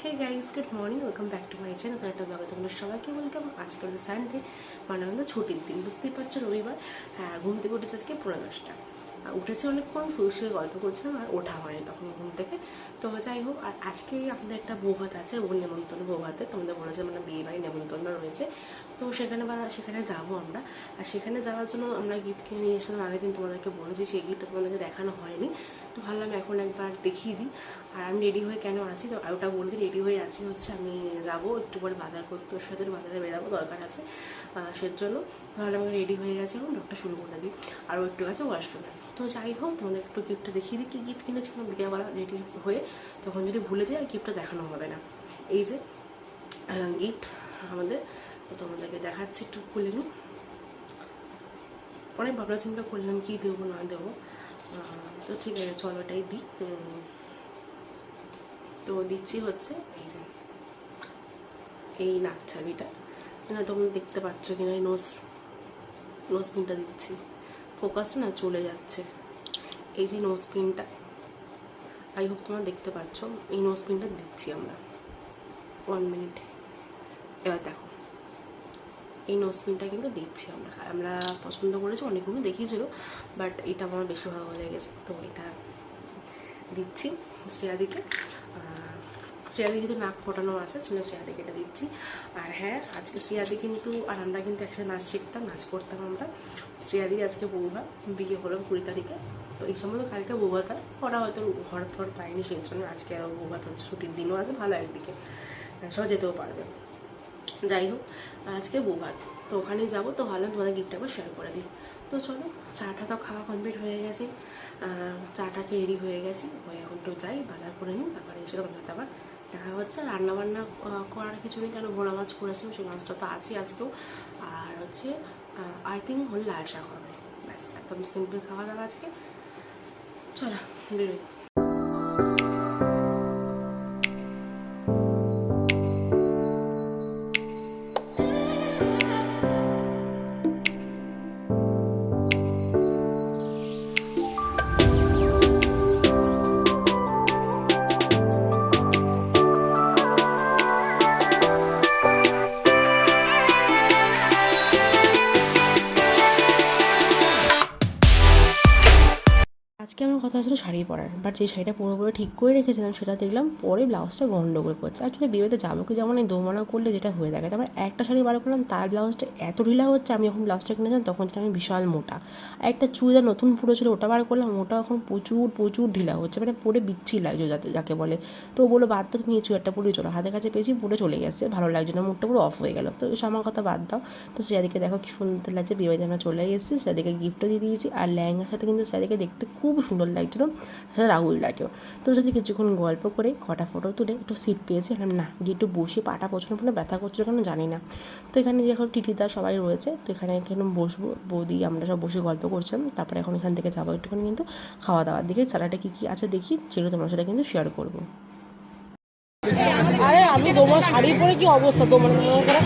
Hey guys, good morning, welcome back to my channel. একটা ব্লগে তোমরা সবাইকে ওয়েলকাম। আজকে হলো সানডে, মানে হলো ছুটির দিন, বুঝতেই পারছো, রবিবার। হ্যাঁ, ঘুম থেকে উঠেছে আজকে 10:30। উঠেছে অনেকক্ষণ, শুয়ে শুয়ে গল্প করছিলাম, আর ওঠা হয়নি তখন ঘুম থেকে। তো যাই হোক, আর আজকে আমাদের একটা বৌভাত আছে, ওর নেমন্তন্ন বৌভাতে। তোমাদের বলেছে মানে বিয়ে বাড়ি নেমন্তন্ন রয়েছে, তো সেখানে যাবো আমরা। আর সেখানে যাওয়ার জন্য আমরা গিফট কিনে নিয়ে এসেছিলাম আগের দিন, তোমাদেরকে বলেছি। সেই গিফটটা তোমাদেরকে দেখানো হয়নি, তো ভাবলাম এখন একবার দেখিয়ে দিই। আর আমি রেডি হয়ে কেন আসি, তো ওটা বলতে রেডি হয়ে আসি হচ্ছে আমি যাবো একটু পরে বাজার করতে, ওর সাথে বাজারে বেরাবো, দরকার আছে সেজন্য। তাহলে আমি রেডি হয়ে গেছি, এখন ব্লগটা শুরু করে দিই। আর ও একটু গেছে ওয়াশরুমে। তো যাই হোক, তোমাদের একটু গিফটটা দেখিয়ে দিই, কী গিফট কিনেছিলাম বিকেলবেলা রেডি হয়ে। তখন যদি ভুলে যাই, আর গিফটটা দেখানো হবে না। এই যে গিফট আমাদের, তো তোমাদেরকে দেখাচ্ছি, একটু খুলে নিই। অনেক ভাবনা চিন্তা করলাম কী দেবো না দেবো, তো ঠিক আছে চলো এটাই দিই। তো দিচ্ছি হচ্ছে এই যে এই নাকছাবিটা, না তোমরা দেখতে পাচ্ছ কিনা, এই নোজ পিনটা দিচ্ছি। ফোকাসটা না চলে যাচ্ছে। এই যে নোজ পিনটা, আই হোপ তোমরা দেখতে পাচ্ছ, এই নোজ পিনটা দিচ্ছি আমরা। 1 মিনিট, এবার দেখো এই নোজ পিনটা কিন্তু দিচ্ছি আমরা পছন্দ করেছি, অনেকগুলো দেখিয়েছিল, বাট এটা আমার বেশি ভালো লেগেছে, তো এটা দিচ্ছি শ্রেয়াদিকে। শ্রেয়াদি কিন্তু নাক ফোটানো আছে, শুনে শ্রেয়াদিকে এটা দিচ্ছি। আর হ্যাঁ, আজকে শ্রেয়াদি কিন্তু, আর আমরা কিন্তু একসাথে নাচ শিখতাম, নাচ করতাম আমরা। শ্রেয়াদির আজকে বৌভাত, বিয়ে হলো 20 তারিখে। তো এই সময় তো কালকে বৌভাত, ওরা হয়তো ঘর ফর পায়নি, সেই জন্য আজকে আরও বৌভাত হচ্ছে। ছুটির দিনও আছে, ভালো একদিকে, সবাই যেতেও পারবে। যাই হোক, আজকে বৌভাত, তো ওখানে যাবো, তো ভালো তোমাদের গিফট একবার শেয়ার করে দিই। তো চলো, চাটা তো খাওয়া কমপ্লিট হয়ে গেছে, চাটাকে রেডি হয়ে গেছি, হয়ে এখন তো যাই বাজার করে নিই, তারপরে এসে তোমার সাথে আবার দেখা হচ্ছে। রান্নাবান্না করার কিছু নেই, কেন ভোলা মাছ করেছিলাম, সেই মাছটা তো আছেই আজকেও। আর হচ্ছে আই থিঙ্ক হল লাল শাক হবে, ব্যাস, একদম সিম্পল খাওয়া দাওয়া আজকে। চলো বেরোই। আজকে আমার কথা ছিল শাড়ি পরার, বাট যে শাড়িটা পুরোপুরি ঠিক করে রেখেছিলাম সেটা দেখলাম পরে ব্লাউজটা গন্ডগোল করছে। অ্যাকচুয়ালি বিয়েতে যাবো কি যেমন এই দোমানা করলে যেটা হয়ে থাকে, তারপর একটা শাড়ি বার করলাম, তার ব্লাউজটা এত ঢিলা হচ্ছে। আমি যখন ব্লাউজটা কিনেছিলাম তখন ছিলাম আমি বিশাল মোটা, আর একটা চুড়িদার নতুন পুরো ছিল, ওটা বার করলাম, ওটা এখন প্রচুর ঢিলা হচ্ছে, মানে পরে বিচ্ছি লাগছে যাকে বলে। তো ও বলো বাদ দাও, তুমি এই চুড়িদারটা পরে চলো, হাতের কাছে পেয়েছি, পরে চলে গেছে, ভালো লাগছে না, মুডটা পুরো অফ হয়ে গেল। তো আমার কথা বাদ দাও। তো সেদিকে দেখো কি সুন্দর লাগছে, বিয়েবাড়িতে আমরা চলে এসেছি, সেদিকে গিফটও দিয়ে দিয়েছি, আর লেহেঙ্গার সাথে কিন্তু সেদিকে দেখতে খুব সুন্দর লাগছিলো, সাথে রাহুলদাকেও। তো যদি কিছুক্ষণ গল্প করে কটা ফটো তুলে একটু সিট পেয়েছি, না গিয়ে একটু বসে, পাটা প্রচণ্ড ব্যথা করছিল কেন জানি না। তো এখানে যে এখন টিটিদা সবাই রয়েছে, তো এখানে বসবো, বৌদি আমরা সব বসে গল্প করছিলাম। তারপরে এখন এখান থেকে যাবো একটুখানি কিন্তু খাওয়া দাওয়ার দিকে, স্যালাডে কী আছে দেখি, সেগুলো তোমার সাথে কিন্তু শেয়ার করবো। আরে আমি তোমার শাড়ি পরে কি অবস্থা, তোমার করে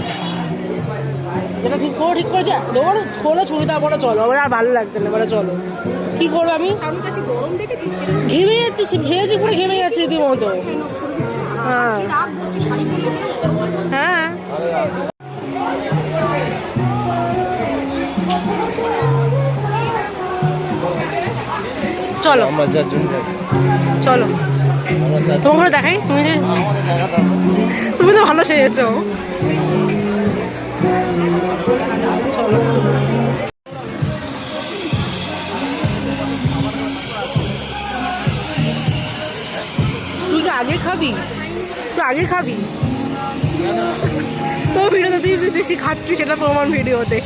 যেটা ঠিক করেছে, তোমার খোলে চুড়িদার পরে চলো, আমার আর ভালো লাগছে না, এবারে চলো। কি করবো আমি, ঘেমে যাচ্ছি, ভেজে পুরো ঘেমে যাচ্ছে রীতিমতো। হ্যাঁ হ্যাঁ, চলো চলো, তোমাকে দেখাই, তুমি তো ভালো সেজেছো। চলো, তুই কি আগে খাবি, তুই আগে খাবি, তো ভিডিওতে তুই বেশি খাচ্ছিস, সেটা প্রমাণ ভিডিওতে।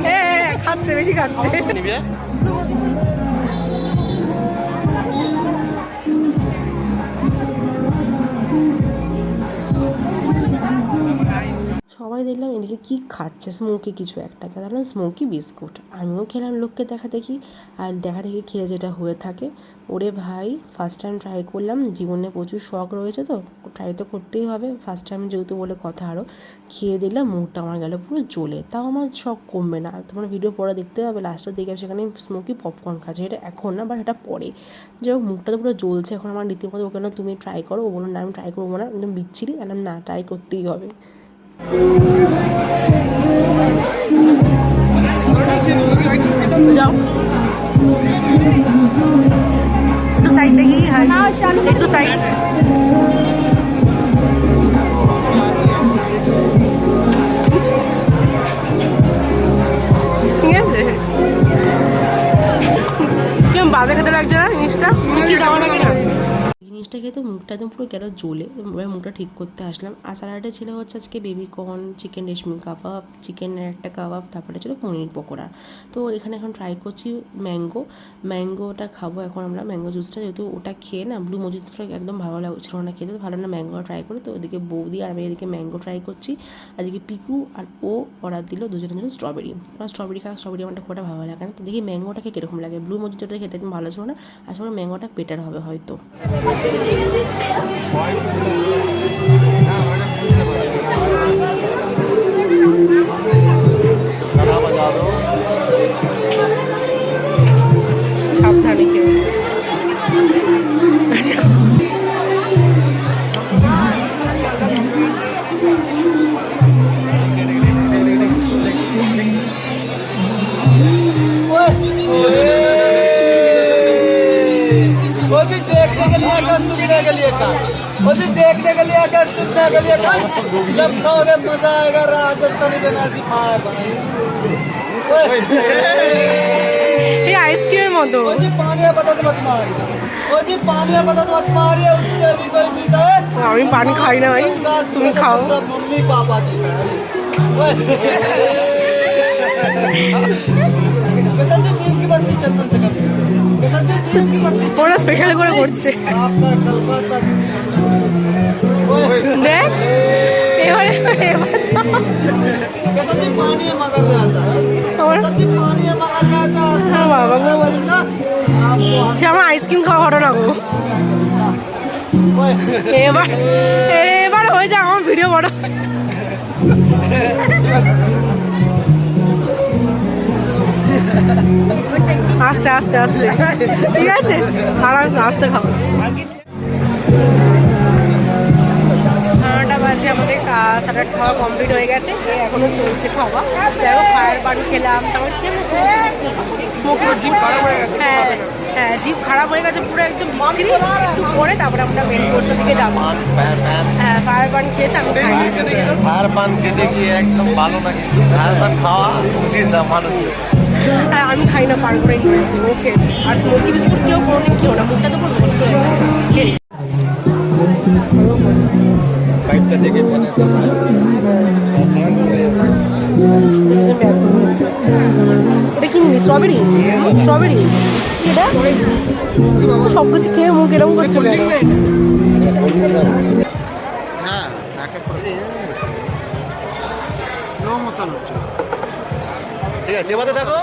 হ্যাঁ খাচ্ছে, বেশি খাচ্ছে। সবাই তারপরে দেখলাম এদিকে কী খাচ্ছে, স্মোকি কিছু একটা, তা দেখলাম স্মোকি বিস্কুট। আমিও খেলাম লোককে দেখা দেখি, আর দেখা দেখি খেলে যেটা হয়ে থাকে। ওরে ভাই, ফার্স্ট টাইম ট্রাই করলাম, জীবনে প্রচুর শখ রয়েছে তো ট্রাই তো করতেই হবে, ফার্স্ট টাইম যেহেতু বলে কথা। আরও খেয়ে দেখলাম মুখটা আমার গেল পুরো জ্বলে, তাও আমার শখ কমবে না। তোমার ভিডিও পরে দেখতে হবে, লাস্টের দিকে সেখানে স্মোকি পপকর্ন খাচ্ছে, এটা এখন না বাট এটা পরে। যাই হোক, মুখটা তো পুরো জ্বলছে এখন আমার রীতিমতো। ওকে না তুমি ট্রাই করো, ও বলো না আমি ট্রাই করবো না, একদম বিচ্ছিরি। আর না, ট্রাই করতেই হবে। যাও একটু সাইড দেখি, হ্যাঁ একটু সাইড। ঠিক আছে, কেমন বাজে খেতে লাগছে না জিনিসটা? কি খাওয়া লাগে না জিনিসটা খেয়ে তো মুখটা একদম পুরো গেল জ্বলে। এবার মুখটা ঠিক করতে আসলাম। আর স্যালাডে ছিল হচ্ছে আজকে বেবিকর্ন, চিকেন রেশমি কাবাব, চিকেনের একটা কাবাব, তারপরে ছিল পনির পকোড়া। তো এখানে এখন ট্রাই করছি ম্যাঙ্গোটা খাবো এখন আমরা, ম্যাঙ্গো জুসটা, যেহেতু ওটা খেয়ে না ব্লু মজিটোটা একদম ভালো লাগছিল না খেতে, ভালো না ম্যাঙ্গোটা ট্রাই করে। তো ওদিকে বৌদি আর আমি এদিকে ম্যাঙ্গো ট্রাই করছি, আর এদিকে পিকু আর ও অর্ডার দিল দুজনের জন্য স্ট্রবেরি। আমার স্ট্রবেরি আমারটা খুব একটা ভালো লাগে না। তো দেখি ম্যাঙ্গোটাকে কীরকম লাগে, ব্লু মজিটোটা খেতে একদম ভালো ছিল না, আসলে ম্যাঙ্গোটা বেটার হবে হয়তো। সাবধানে কেউ देखने के लिए क्या सुनने के लिए क्या, जब खाओगे मजा आएगा। राजस्थानी बनासी फायर এই आइसक्रीम মতো पानी है पता तो मत मारी, वो जी पानी है पता तो मत मारी, उससे भी कोई पीता है। আমি পানি খাই না ভাই, তুমি খাও। मम्मी पापा जी नीम की बत्ती चंदन से करते, ওরা স্পেশাল করে করছে। आपका कलकत्ता দেখ এবারে पानी है मगर रहता है, पानी है मगर रहता है। বাবা গো, সে আমার আইসক্রিম খাওয়া ঘটনা গো। এবার এবার হয়ে যাক আমার ভিডিও বড়। আস্তে আস্তে আস্তে, ঠিক আছে, আরাম আস্তে খাও। 9টা বাজে, আমাদের স্যালাড খাওয়া কমপ্লিট হয়ে গেছে, এখনো চলছে খাওয়া। দেখো ফায়ার পান খেলাম, তারপর স্মোকি হ্যাঁ হ্যাঁ জিভ খারাপ হয়ে গেছে পুরো একদম বিচ্ছিরি। একটু পরে তারপরে আমরা মেন কোর্সের দিকে যাবো। হ্যাঁ ফায়ার পান খেয়েছে, আমি ফায়ার পান খেতে গিয়ে একদম ভালো না, কিন্তু ফায়ার পান খাওয়া উচিত না মানুষ। হ্যাঁ আমি খাই না, পান করে করেছি, ও খেয়েছি। আর স্মোকি বিস্কুট কেউ কোনোদিন খেও না, মুখটা তো পুরো নষ্ট হয়ে গেছে। পাইপটা দেখে মনে এটা কি নিবি? স্ট্রবেরি স্ট্রবেরি এটা সব কিছু খেয়ে মুখ এরকম করছে। হ্যাঁ মশলা হচ্ছে, ঠিক আছে এবারে দেখো।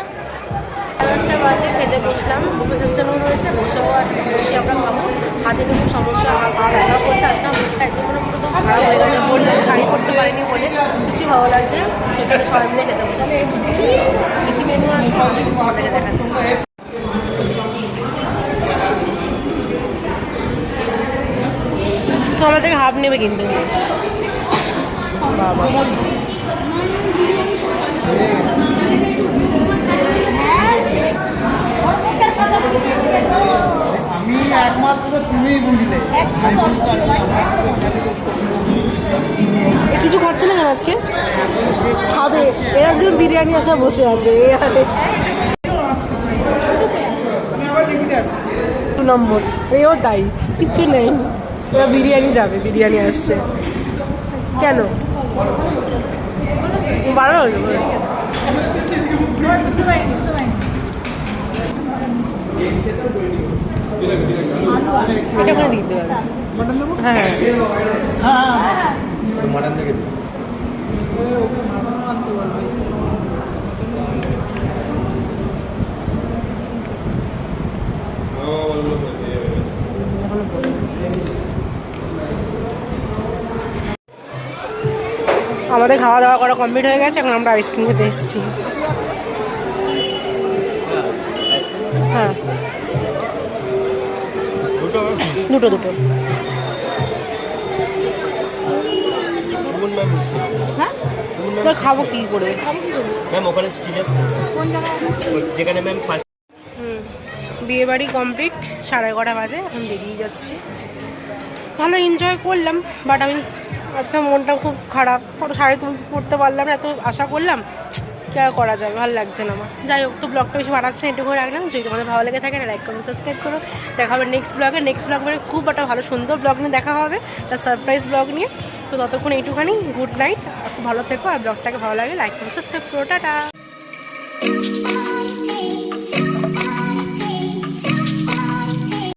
5টা বাজে খেতে বসলাম, বুফে সিস্টেমও রয়েছে, বসেও আছে, বসে আমরা খাবো। হাতে খুব সমস্যা, আমার পা ব্যথা করছে, আজকে মুখটা একদম পুরো খারাপ হয়ে গেছে, বললে শাড়ি করতে পারিনি বলে। বেশি ভালো লাগছে, সেখানে সবাই মিলে খেতে বসেছি। কী কী মেনু আছে আপনাকে দেখাচ্ছি। তো আমার থেকে হাফ নেবে কিন্তু বাবা। আমি একমাত্র তুমি বুঝলে, কিছু খাচ্ছে না কেন আজকে? খাবে, এরা যেন বিরিয়ানি আসা বসে আছে। 2 নম্বর এও তাই, কিচ্ছু নেই, এবার বিরিয়ানি যাবে, বিরিয়ানি আসছে কেন? ভালো এটা করে দিতে পারবে। হ্যাঁ মাটন থেকে ওকে মারানো আনতে বলবে। আমাদের খাওয়া দাওয়া করা কমপ্লিট হয়ে গেছে, এখন আমরা আইসক্রিম খেতে এসেছি। হ্যাঁ, দুটো দুটো। হ্যাঁ, তো খাবো কি করে? ম্যাম ওখানে স্টিলের যেখানে ম্যাম ফার্স্ট বিয়ে বাড়ি কমপ্লিট, 11:30 বাজে, এখন বেরিয়ে যাচ্ছি। ভালো এনজয় করলাম, বাট আমি আজকে মনটা খুব খারাপ, শাড়ি পরতে পারলাম না, এত আশা করলাম, কি আর করা যাবে, ভালো লাগছে না আমার। যাই হোক, তো ব্লগটা বেশি বাড়াচ্ছে না, এটুকু রাখলাম। যদি তোমাদের ভালো লেগে থাকে লাইক করো, সাবস্ক্রাইব করো। দেখা হবে নেক্সট ব্লগে। নেক্সট ব্লগ মানে খুব একটা ভালো সুন্দর ব্লগ নিয়ে দেখা হবে, একটা সারপ্রাইজ ব্লগ নিয়ে। তো ততক্ষণ এইটুখানি, গুড নাইট, খুব ভালো থেকো। আর ব্লগটাকে ভালো লাগে লাইক করো, সাবস্ক্রাইব করো, টাটা।